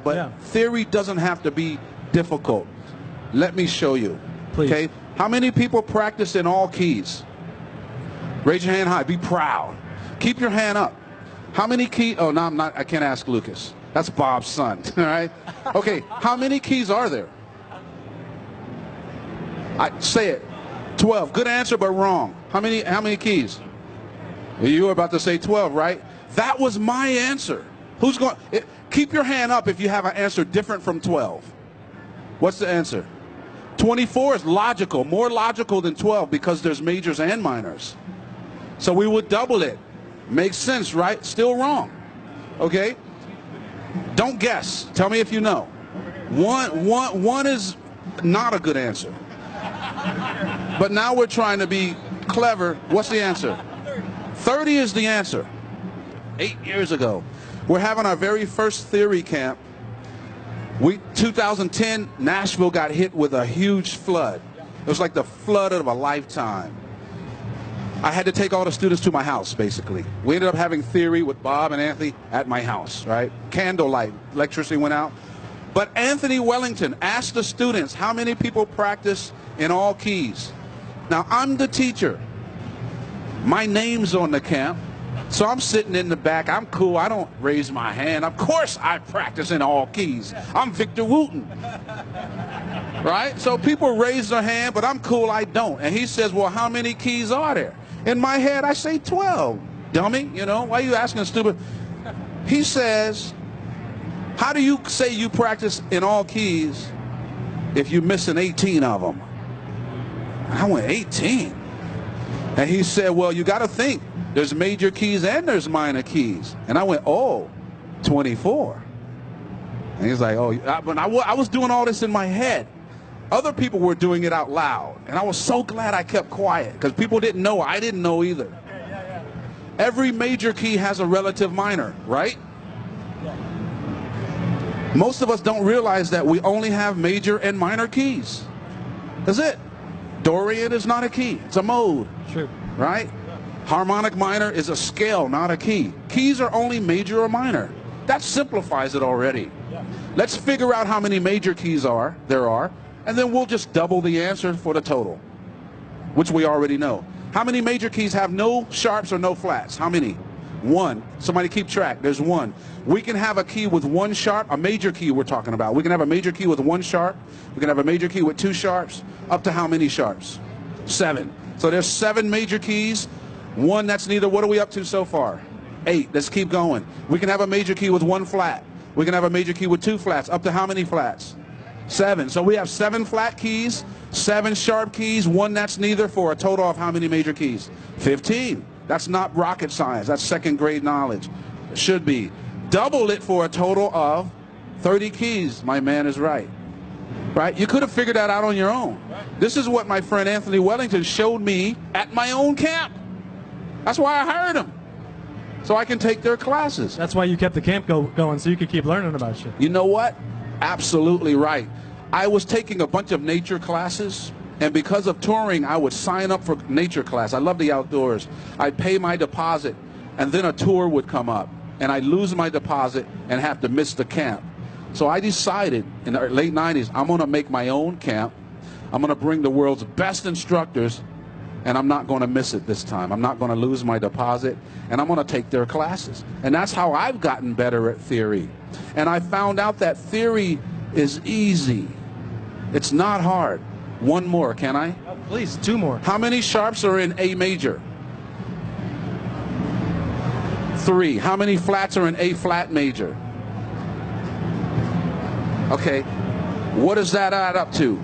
But theory doesn't have to be difficult. Let me show you. Please. Okay? How many people practice in all keys? Raise your hand high. Be proud. Keep your hand up. How many keys? Oh, no, I'm not. I can't ask Lucas. That's Bob's son. All right? Okay. How many keys are there? Say it. 12. Good answer, but wrong. How many keys? You were about to say 12, right? That was my answer. Who's going? Keep your hand up if you have an answer different from 12. What's the answer? 24 is logical, more logical than 12 because there's majors and minors. So we would double it. Makes sense, right? Still wrong. Okay? Don't guess. Tell me if you know. One is not a good answer. But now we're trying to be clever. What's the answer? 30 is the answer. 8 years ago. We're having our very first theory camp. 2010, Nashville got hit with a huge flood. It was like the flood of a lifetime. I had to take all the students to my house, basically. We ended up having theory with Bob and Anthony at my house, right? Candlelight, electricity went out. But Anthony Wellington asked the students how many people practice in all keys. Now, I'm the teacher. My name's on the camp. So I'm sitting in the back. I'm cool. I don't raise my hand. Of course I practice in all keys. I'm Victor Wooten. Right? So people raise their hand, but I'm cool. I don't. And he says, well, how many keys are there? In my head, I say 12. Dummy, you know, why are you asking stupid? He says, how do you say you practice in all keys if you're missing 18 of them? I went, 18? And he said, well, you got to think. There's major keys and there's minor keys. And I went, oh, 24. And he's like, oh, but I was doing all this in my head. Other people were doing it out loud. And I was so glad I kept quiet because people didn't know. I didn't know either. Every major key has a relative minor, right? Most of us don't realize that we only have major and minor keys. That's it. Dorian is not a key. It's a mode. True. Right? Harmonic minor is a scale, not a key. Keys are only major or minor. That simplifies it already. Yeah. Let's figure out how many major keys there are, and then we'll just double the answer for the total, which we already know. How many major keys have no sharps or no flats? How many? One. Somebody keep track. There's one. We can have a key with one sharp, a major key we're talking about. We can have a major key with one sharp. We can have a major key with two sharps. Up to how many sharps? 7. So there's 7 major keys. One that's neither. What are we up to so far? 8. Let's keep going. We can have a major key with one flat. We can have a major key with 2 flats. Up to how many flats? 7. So we have 7 flat keys, 7 sharp keys, 1 that's neither, for a total of how many major keys? 15. That's not rocket science. That's second grade knowledge. It should be. Double it for a total of 30 keys. My man is right. Right? You could have figured that out on your own. This is what my friend Anthony Wellington showed me at my own camp. That's why I hired them, so I can take their classes. That's why you kept the camp going, so you could keep learning about shit. You know what? Absolutely right. I was taking a bunch of nature classes, and because of touring, I would sign up for nature class. I love the outdoors. I'd pay my deposit, and then a tour would come up, and I'd lose my deposit and have to miss the camp. So I decided in the late 90s, I'm going to make my own camp. I'm going to bring the world's best instructors, and I'm not going to miss it this time. I'm not going to lose my deposit, and I'm going to take their classes. And that's how I've gotten better at theory. And I found out that theory is easy. It's not hard. One more, can I? Oh, please, 2 more. How many sharps are in A major? 3. How many flats are in A flat major? Okay. What does that add up to?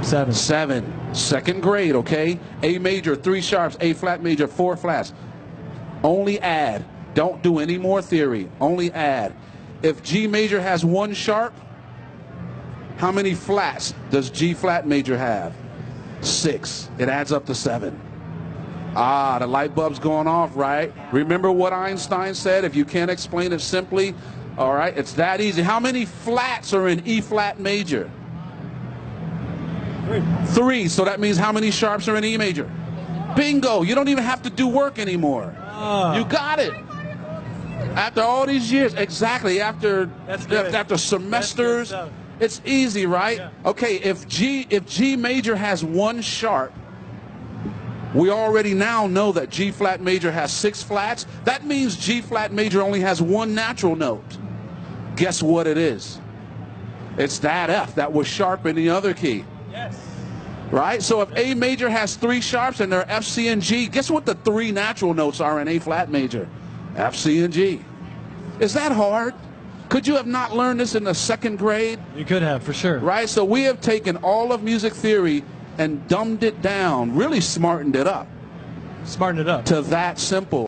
7. 7. Second grade, okay? A major, 3 sharps. A flat major, 4 flats. Only add. Don't do any more theory. Only add. If G major has 1 sharp, how many flats does G flat major have? 6. It adds up to 7. Ah, the light bulb's going off, right? Remember what Einstein said? If you can't explain it simply, all right, it's that easy. How many flats are in E flat major? 3. So that means how many sharps are in E major? Bingo. You don't even have to do work anymore. You got it. After all these years, exactly. After semesters, stuff. it's easy, right? Yeah. Okay, if G major has 1 sharp, we already now know that G flat major has 6 flats. That means G flat major only has 1 natural note. Guess what it is? It's that F that was sharp in the other key. Yes. Right? So if A major has 3 sharps and they're F, C, and G, guess what the 3 natural notes are in A flat major? F, C, and G. Is that hard? Could you have not learned this in the 2nd grade? You could have, for sure. Right? So we have taken all of music theory and dumbed it down, really smartened it up Smarten it up. to that simple.